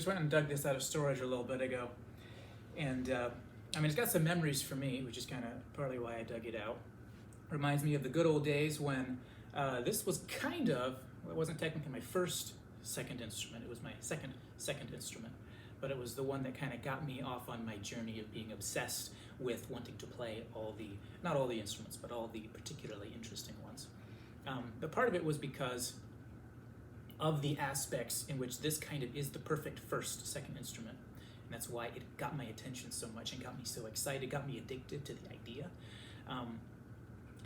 went and dug this out of storage a little bit ago, and I mean, it's got some memories for me, which is kind of partly why I dug it out. Reminds me of the good old days when this was kind of, well, it wasn't technically my first second instrument, it was my second instrument, but it was the one that kind of got me off on my journey of being obsessed with wanting to play all the, not all the instruments, but all the particularly interesting ones. But part of it was because of the aspects in which this kind of is the perfect second instrument. And that's why it got my attention so much and got me so excited, got me addicted to the idea.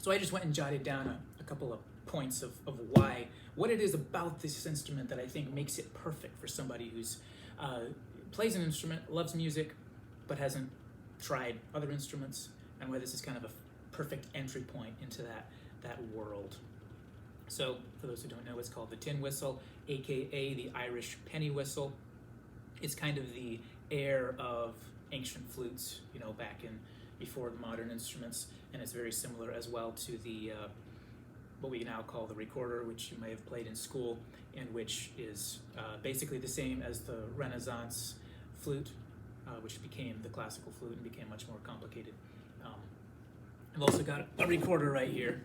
So I just went and jotted down a couple of points of why, what it is about this instrument that I think makes it perfect for somebody who's plays an instrument, loves music, but hasn't tried other instruments, and why this is kind of a perfect entry point into that world. So for those who don't know, it's called the tin whistle, aka the Irish penny whistle. It's kind of the heir of ancient flutes, you know, back in before the modern instruments, and it's very similar as well to the what we now call the recorder, which you may have played in school, and which is basically the same as the Renaissance flute, which became the classical flute and became much more complicated. I've also got a recorder right here.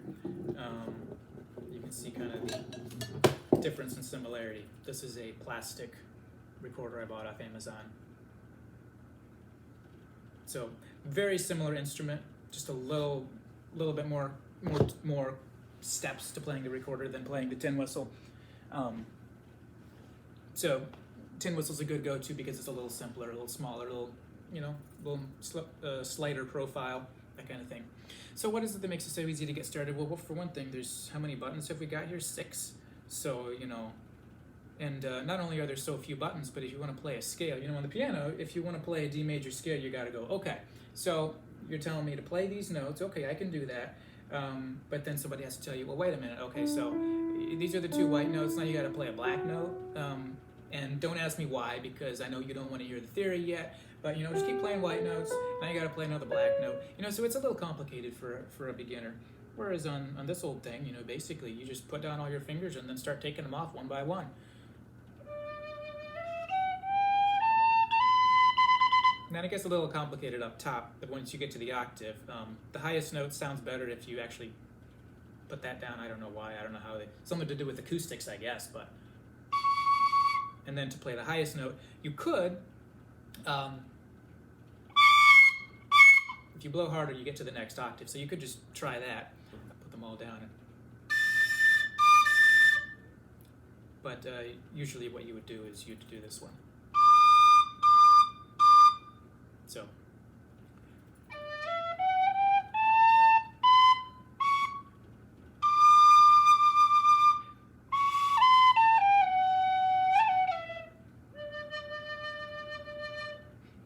You can see kind of the difference and similarity. This is a plastic recorder I bought off Amazon. So very similar instrument, just a little bit more steps to playing the recorder than playing the tin whistle. So tin whistle's a good go-to because it's a little simpler, a little smaller, a little, you know, slighter profile, that kind of thing. So what is it that makes it so easy to get started? Well, for one thing, there's, how many buttons have we got here? 6. So, you know, and not only are there so few buttons, but if you want to play a scale, you know, on the piano, if you want to play a D major scale, you got to go, okay, so you're telling me to play these notes, okay, I can do that, but then somebody has to tell you, well, wait a minute, okay, so these are the 2 white notes, now you got to play a black note, and don't ask me why, because I know you don't want to hear the theory yet, but, you know, just keep playing white notes, now you got to play another black note, you know, so it's a little complicated for a beginner. Whereas on this old thing, you know, basically you just put down all your fingers and then start taking them off one by one. Then it gets a little complicated up top, but once you get to the octave, the highest note sounds better if you actually put that down. I don't know why, I don't know how something to do with acoustics, I guess, but. And then to play the highest note, you could, if you blow harder, you get to the next octave, so you could just try that, put them all down. But usually what you would do is you'd do this one. So.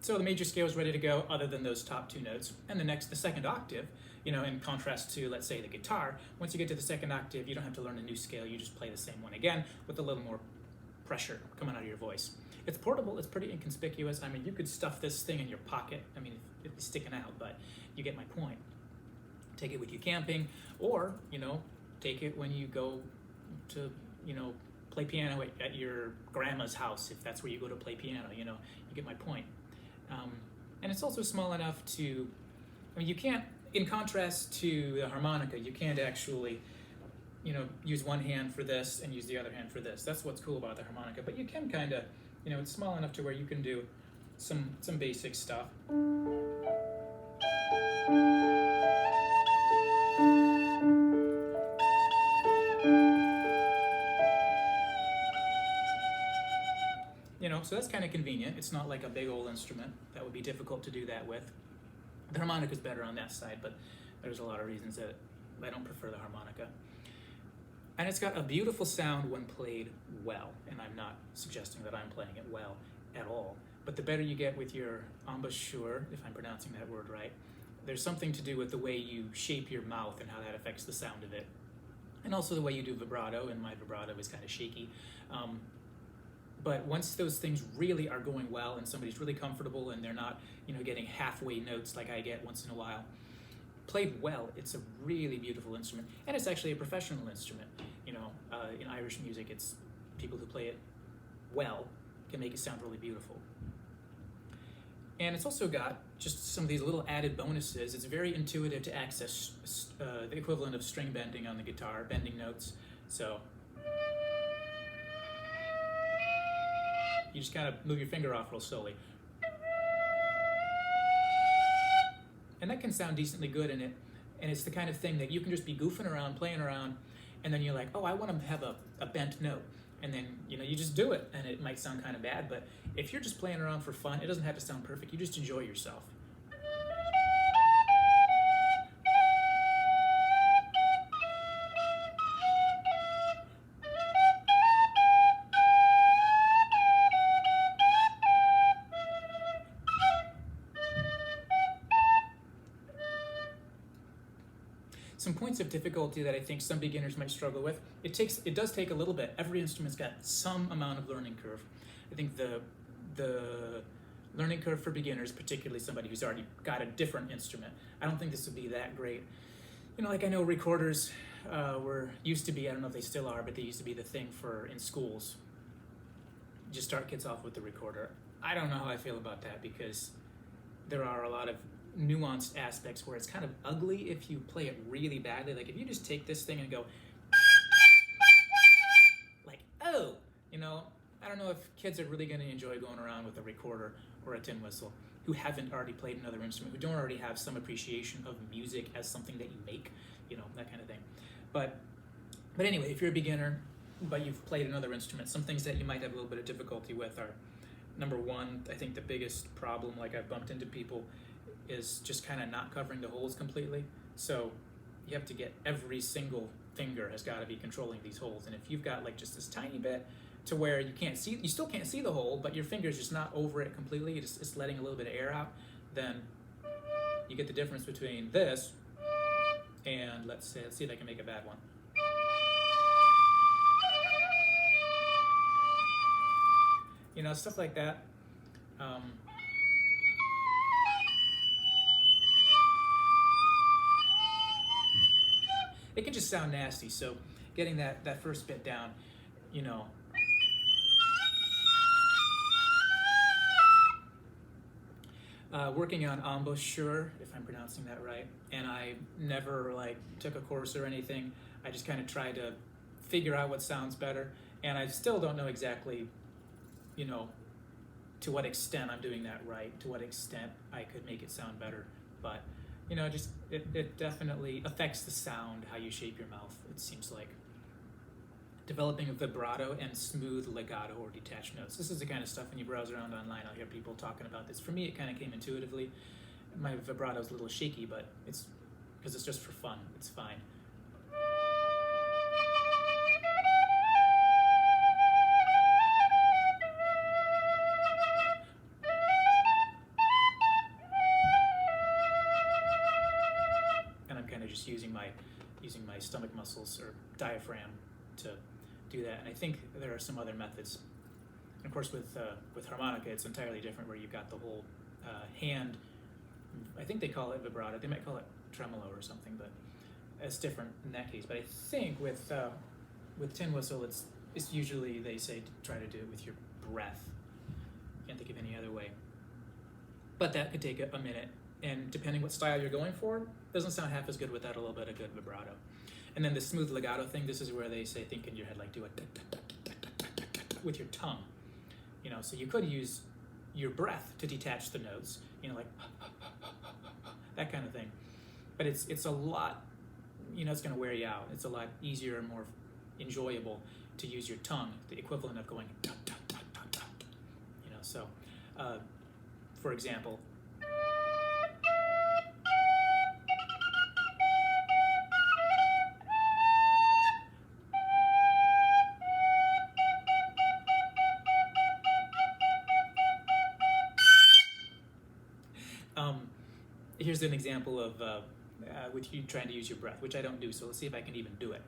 So the major scale is ready to go other than those top 2 notes. And the second octave, you know, in contrast to, let's say, the guitar, once you get to the second octave, you don't have to learn a new scale, you just play the same one again with a little more pressure coming out of your voice. It's portable, it's pretty inconspicuous. I mean, you could stuff this thing in your pocket. I mean, it'd be sticking out, but you get my point. Take it with you camping, or, you know, take it when you go to, you know, play piano at your grandma's house, if that's where you go to play piano, you know, you get my point. And it's also small enough to, I mean, you can't, in contrast to the harmonica, you can't actually, you know, use one hand for this and use the other hand for this. That's what's cool about the harmonica, but you can kind of, you know, it's small enough to where you can do some basic stuff. You know, so that's kind of convenient. It's not like a big old instrument that would be difficult to do that with. The harmonica is better on that side, but there's a lot of reasons that I don't prefer the harmonica. And it's got a beautiful sound when played well, and I'm not suggesting that I'm playing it well at all, but the better you get with your embouchure, if I'm pronouncing that word right, there's something to do with the way you shape your mouth and how that affects the sound of it. And also the way you do vibrato, and my vibrato is kind of shaky. But once those things really are going well and somebody's really comfortable and they're not, you know, getting halfway notes like I get once in a while, played well, it's a really beautiful instrument. And it's actually a professional instrument. You know, in Irish music, it's people who play it well can make it sound really beautiful. And it's also got just some of these little added bonuses. It's very intuitive to access the equivalent of string bending on the guitar, bending notes. So you just kind of move your finger off real slowly. And that can sound decently good in it. And it's the kind of thing that you can just be goofing around, playing around, and then you're like, oh, I want to have a bent note. And then, you just do it, and it might sound kind of bad, but if you're just playing around for fun, it doesn't have to sound perfect. You just enjoy yourself. Some points of difficulty that I think some beginners might struggle with. It does take a little bit. Every instrument's got some amount of learning curve. I think the learning curve for beginners, particularly somebody who's already got a different instrument, I don't think this would be that great. Like I know recorders used to be, I don't know if they still are, but they used to be the thing in schools. Just start kids off with the recorder. I don't know how I feel about that, because there are a lot of nuanced aspects where it's kind of ugly if you play it really badly. Like if you just take this thing and go like, oh, I don't know if kids are really going to enjoy going around with a recorder or a tin whistle who haven't already played another instrument, who don't already have some appreciation of music as something that you make, that kind of thing. But anyway, if you're a beginner but you've played another instrument, some things that you might have a little bit of difficulty with are, number one, I think the biggest problem, like I've bumped into people, is just kind of not covering the holes completely. So you have to get every single finger has got to be controlling these holes. And if you've got like just this tiny bit to where you still can't see the hole, but your finger's just not over it completely, it's letting a little bit of air out, then you get the difference between this and let's see if I can make a bad one. Stuff like that. It can just sound nasty, so getting that first bit down, working on embouchure, if I'm pronouncing that right, and I never took a course or anything. I just kind of tried to figure out what sounds better, and I still don't know exactly, to what extent I'm doing that right, to what extent I could make it sound better, but it definitely affects the sound, how you shape your mouth, it seems like. Developing a vibrato and smooth legato or detached notes. This is the kind of stuff when you browse around online, I'll hear people talking about this. For me, it kind of came intuitively. My vibrato is a little shaky, but it's because it's just for fun. It's fine. Just using my stomach muscles or diaphragm to do that. And I think there are some other methods. And of course, with harmonica, it's entirely different, where you've got the whole hand. I think they call it vibrato. They might call it tremolo or something, but it's different in that case. But I think with tin whistle, it's usually they say to try to do it with your breath. Can't think of any other way. But that could take a minute. And depending what style you're going for, doesn't sound half as good without a little bit of good vibrato. And then the smooth legato thing, this is where they say think in your head, like do it with your tongue. So you could use your breath to detach the notes, like that kind of thing. But it's a lot, it's going to wear you out. It's a lot easier and more enjoyable to use your tongue, the equivalent of going dun, dun, dun, dun, dun. So for example, here's an example of with you trying to use your breath, which I don't do, so let's see if I can even do it.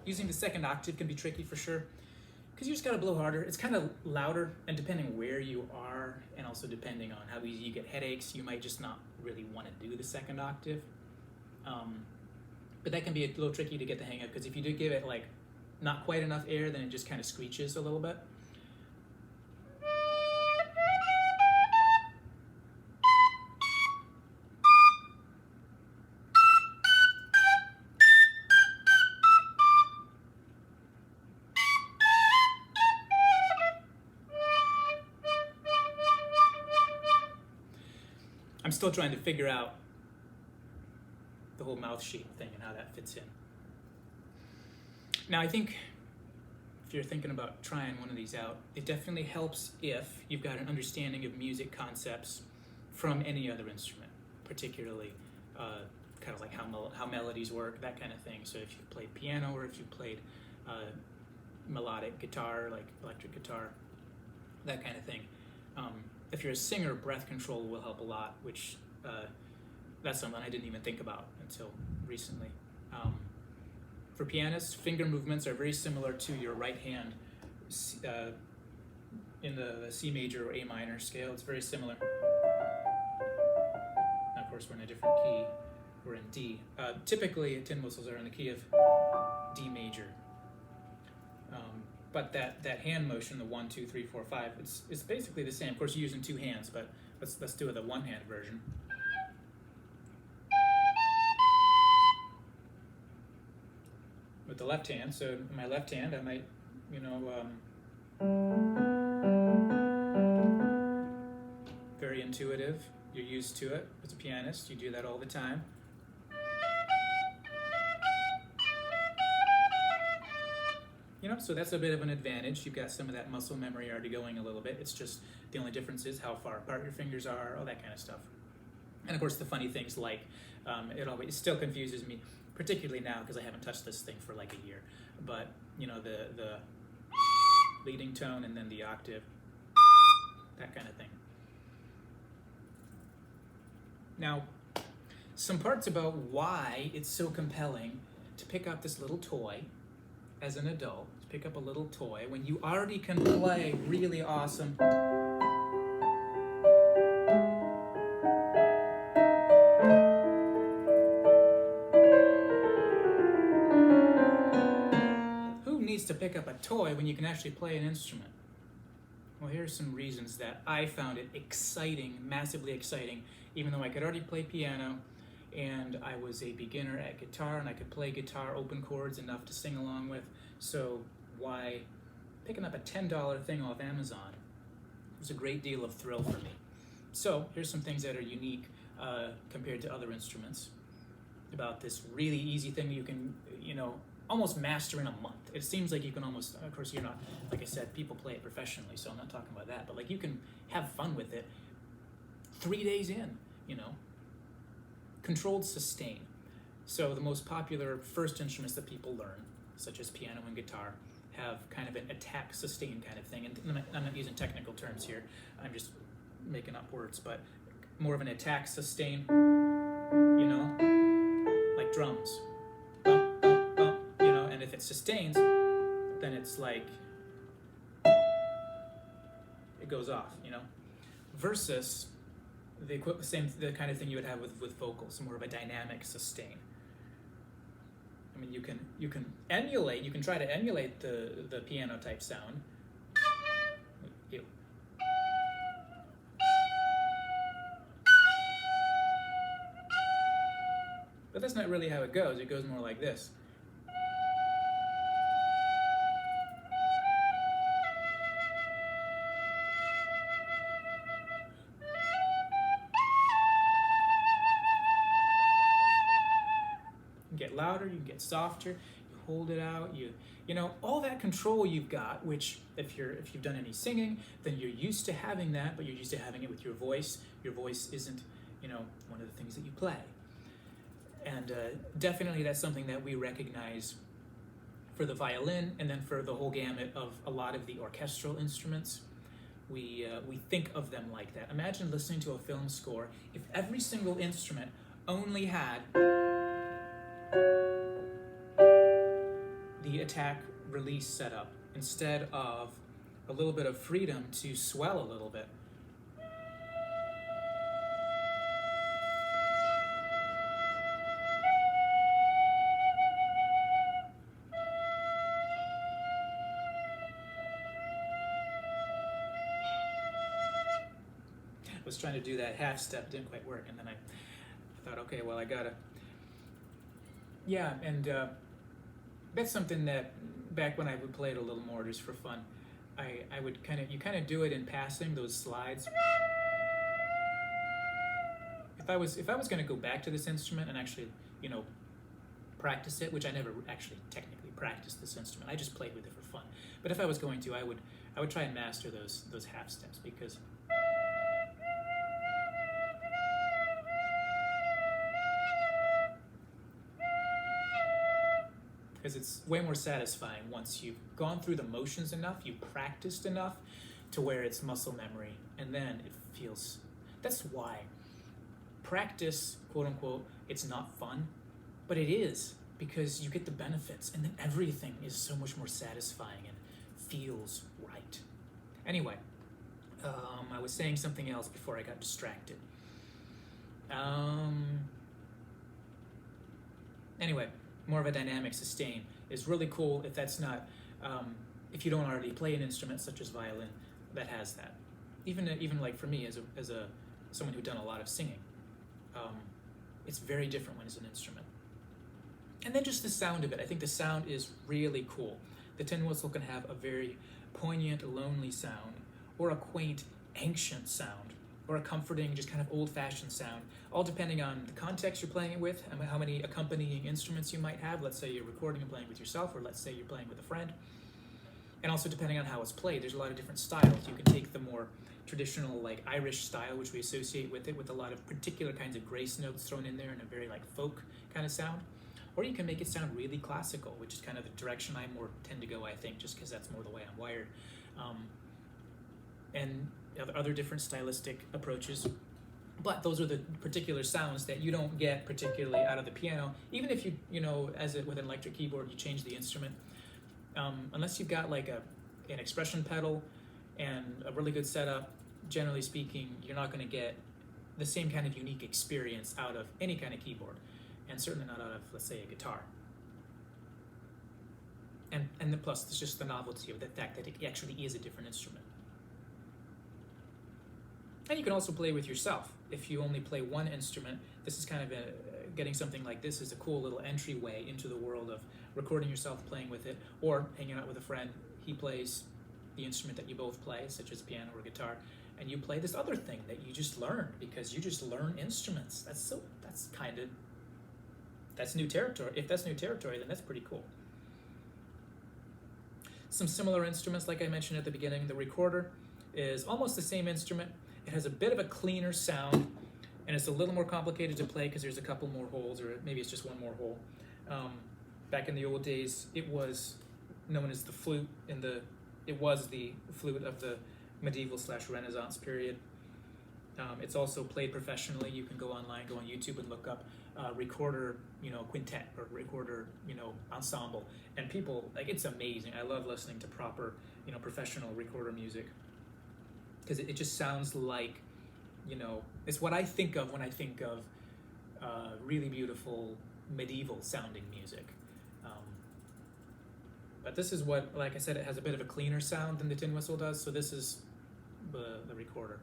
Using the second octave can be tricky for sure, because you just got to blow harder. It's kind of louder, and depending where you are, and also depending on how easy you get headaches, you might just not really want to do the second octave. But that can be a little tricky to get the hang of, because if you do give it like not quite enough air, then it just kind of screeches a little bit. I'm still trying to figure out the whole mouth shape thing and how that fits in. Now, I think if you're thinking about trying one of these out, it definitely helps if you've got an understanding of music concepts from any other instrument, particularly kind of like how melodies work, that kind of thing. So if you've played piano, or if you played melodic guitar, like electric guitar, that kind of thing. If you're a singer, breath control will help a lot, which that's something I didn't even think about until recently. For pianists, finger movements are very similar to your right hand in the C major or A minor scale. It's very similar. Now, of course, we're in a different key. We're in D. Typically, tin whistles are in the key of D major. But that hand motion, the 1, 2, 3, 4, 5, it's basically the same. Of course, you're using two hands, but let's do the one hand version. With the left hand, so in my left hand, I might, very intuitive. You're used to it as a pianist. You do that all the time. So that's a bit of an advantage. You've got some of that muscle memory already going a little bit. It's just the only difference is how far apart your fingers are, all that kind of stuff. And of course, the funny things like it still confuses me, particularly now because I haven't touched this thing for like a year. But the leading tone and then the octave, that kind of thing. Now, some parts about why it's so compelling to pick up this little toy as an adult. Pick up a little toy when you already can play really awesome who needs to pick up a toy when you can actually play an instrument? Well, here's some reasons that I found it exciting, massively exciting, even though I could already play piano and I was a beginner at guitar and I could play guitar open chords enough to sing along with. So why picking up a $10 thing off Amazon was a great deal of thrill for me. So here's some things that are unique compared to other instruments about this really easy thing you can, almost master in a month. It seems like you can almost, of course you're not, like I said, people play it professionally, so I'm not talking about that, but like you can have fun with it 3 days in, Controlled sustain. So the most popular first instruments that people learn, such as piano and guitar, have kind of an attack sustain kind of thing. And I'm not using technical terms here, I'm just making up words, but more of an attack sustain, like drums. Bump, bump, bump, and if it sustains, then it's like, it goes off, versus the kind of thing you would have with vocals, more of a dynamic sustain. I mean, you can emulate. You can try to emulate the piano type sound. Ew. But that's not really how it goes. It goes more like this. Get louder, you can get softer, you hold it out, all that control you've got, which if you've done any singing, then you're used to having that, but you're used to having it with your voice. Your voice isn't, one of the things that you play. And definitely that's something that we recognize for the violin, and then for the whole gamut of a lot of the orchestral instruments. We think of them like that. Imagine listening to a film score if every single instrument only had the attack release setup instead of a little bit of freedom to swell a little bit. I was trying to do that half step, didn't quite work, and then I thought, okay, well, I gotta, yeah, and that's something that back when I would play it a little more just for fun, I would you kind of do it in passing, those slides. If I was going to go back to this instrument and actually, practice it, which I never actually technically practiced this instrument, I just played with it for fun. But if I was going to, I would try and master those half steps, because it's way more satisfying once you've gone through the motions enough, you've practiced enough to where it's muscle memory, and then it feels, that's why practice, quote unquote, it's not fun, but it is, because you get the benefits, and then everything is so much more satisfying and feels right. Anyway, I was saying something else before I got distracted. Anyway, more of a dynamic sustain is really cool if that's not, if you don't already play an instrument such as violin that has that. Even like for me as a someone who's done a lot of singing, it's very different when it's an instrument. And then just the sound of it. I think the sound is really cool. The tin whistle can have a very poignant, lonely sound, or a quaint, ancient sound, or a comforting, just kind of old-fashioned sound, all depending on the context you're playing it with, and how many accompanying instruments you might have. Let's say you're recording and playing with yourself, or let's say you're playing with a friend. And also depending on how it's played, there's a lot of different styles. You can take the more traditional, like Irish style, which we associate with it, with a lot of particular kinds of grace notes thrown in there and a very like folk kind of sound. Or you can make it sound really classical, which is kind of the direction I more tend to go, I think, just because that's more the way I'm wired. And other different stylistic approaches. But those are the particular sounds that you don't get particularly out of the piano. Even if with an electric keyboard, you change the instrument. Unless you've got like an expression pedal and a really good setup, generally speaking, you're not going to get the same kind of unique experience out of any kind of keyboard. And certainly not out of, let's say, a guitar. And plus, it's just the novelty of the fact that it actually is a different instrument. And you can also play with yourself. If you only play one instrument, this is kind of getting something like this is a cool little entryway into the world of recording yourself playing with it, or hanging out with a friend. He plays the instrument that you both play, such as piano or guitar, and you play this other thing that you just learned, because you just learn instruments. That's new territory. If that's new territory, then that's pretty cool. Some similar instruments, like I mentioned at the beginning, the recorder is almost the same instrument. It has a bit of a cleaner sound, and it's a little more complicated to play because there's a couple more holes, or maybe it's just one more hole. Back in the old days, it was known as the flute. It was the flute of the medieval/Renaissance period. It's also played professionally. You can go online, go on YouTube, and look up recorder, quintet, or recorder, ensemble. And people, it's amazing. I love listening to proper, professional recorder music, because it just sounds like, it's what I think of when I think of really beautiful medieval sounding music. But this is what, like I said, it has a bit of a cleaner sound than the tin whistle does. So this is the recorder.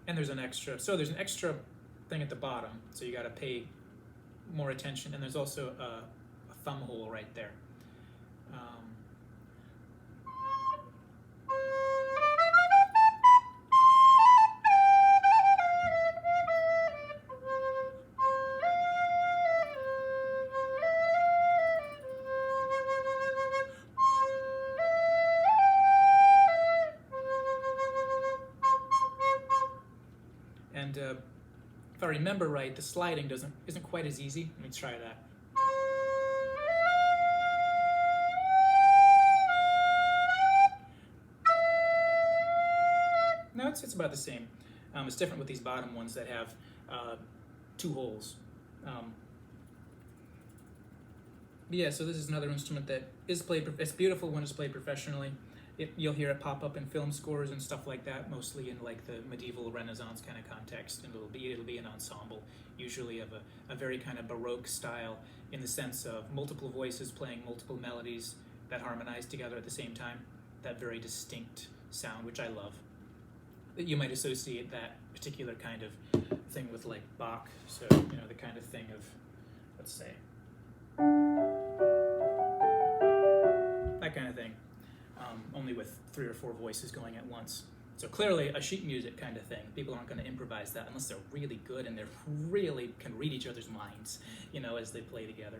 And there's an extra thing at the bottom, so you got to pay more attention. And there's also a thumb hole right there. And if I remember right, the sliding isn't quite as easy. Let me try that. No, it's about the same. It's different with these bottom ones that have 2 holes. Yeah, so this is another instrument that is played. It's beautiful when it's played professionally. You'll hear it pop up in film scores and stuff like that, mostly in like the medieval Renaissance kind of context, and it'll be an ensemble, usually of a very kind of Baroque style, in the sense of multiple voices playing multiple melodies that harmonize together at the same time. That very distinct sound, which I love. You might associate that particular kind of thing with like Bach, so the kind of thing of, let's say, that kind of thing. Only with 3 or 4 voices going at once. So clearly a sheet music kind of thing. People aren't going to improvise that unless they're really good and they really can read each other's minds, as they play together.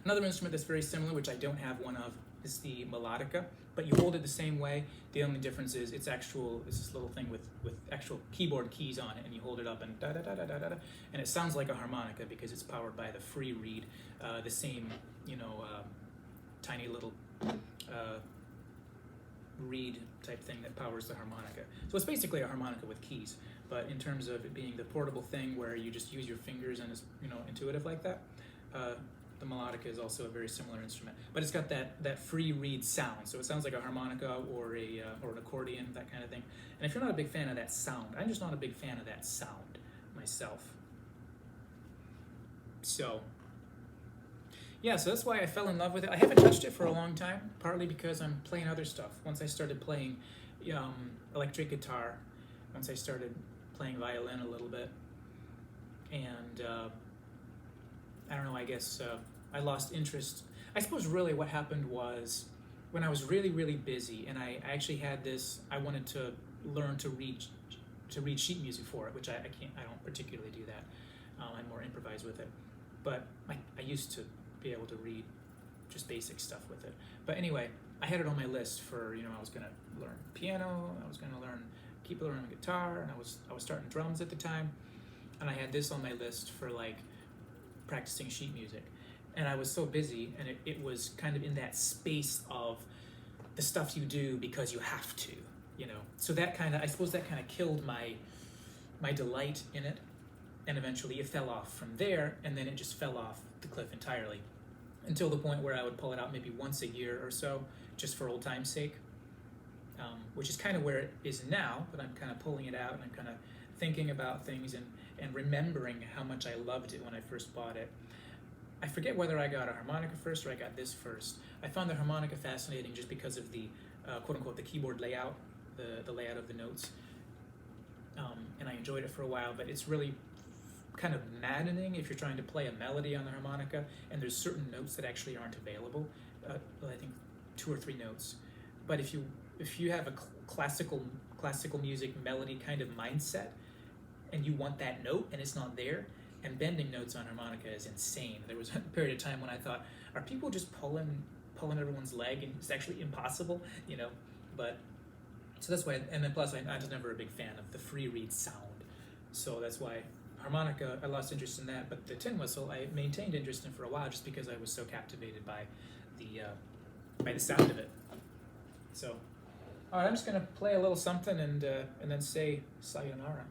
Another instrument that's very similar, which I don't have one of, is the melodica, but you hold it the same way. The only difference is it's this little thing with actual keyboard keys on it, and you hold it up and da da da da da da, and it sounds like a harmonica because it's powered by the free reed, the same tiny little reed type thing that powers the harmonica. So it's basically a harmonica with keys, but in terms of it being the portable thing where you just use your fingers and it's intuitive like that, the melodica is also a very similar instrument, but it's got that free reed sound, so it sounds like a harmonica or an accordion, that kind of thing. And if you're not a big fan of that sound, I'm just not a big fan of that sound myself. So yeah, so that's why I fell in love with it. I haven't touched it for a long time, partly because I'm playing other stuff. Once I started playing electric guitar, once I started playing violin a little bit, and I don't know, I guess I lost interest. I suppose really what happened was when I was really, really busy, and I actually had this, I wanted to learn to read sheet music for it, which I don't particularly do that. I more improvise with it. But I used to be able to read just basic stuff with it. But anyway, I had it on my list for, I was going to learn piano, I was going to keep learning guitar, and I was starting drums at the time, and I had this on my list for like practicing sheet music. And I was so busy, and it was kind of in that space of the stuff you do because you have to, So that I suppose that kind of killed my delight in it, and eventually it fell off from there, and then it just fell off the cliff entirely, until the point where I would pull it out maybe once a year or so, just for old time's sake, which is kind of where it is now, but I'm kind of pulling it out, and I'm kind of thinking about things and remembering how much I loved it when I first bought it. I forget whether I got a harmonica first or I got this first. I found the harmonica fascinating just because of the quote-unquote the keyboard layout, the layout of the notes, and I enjoyed it for a while, but it's really kind of maddening if you're trying to play a melody on the harmonica and there's certain notes that actually aren't available. I think 2 or 3 notes. But if you have a classical music melody kind of mindset and you want that note and it's not there, and bending notes on harmonica is insane. There was a period of time when I thought, are people just pulling everyone's leg, and it's actually impossible, But so that's why, and then plus I was never a big fan of the free reed sound, so that's why harmonica, I lost interest in that. But the tin whistle, I maintained interest in for a while just because I was so captivated by the sound of it. So, all right, I'm just gonna play a little something and then say sayonara.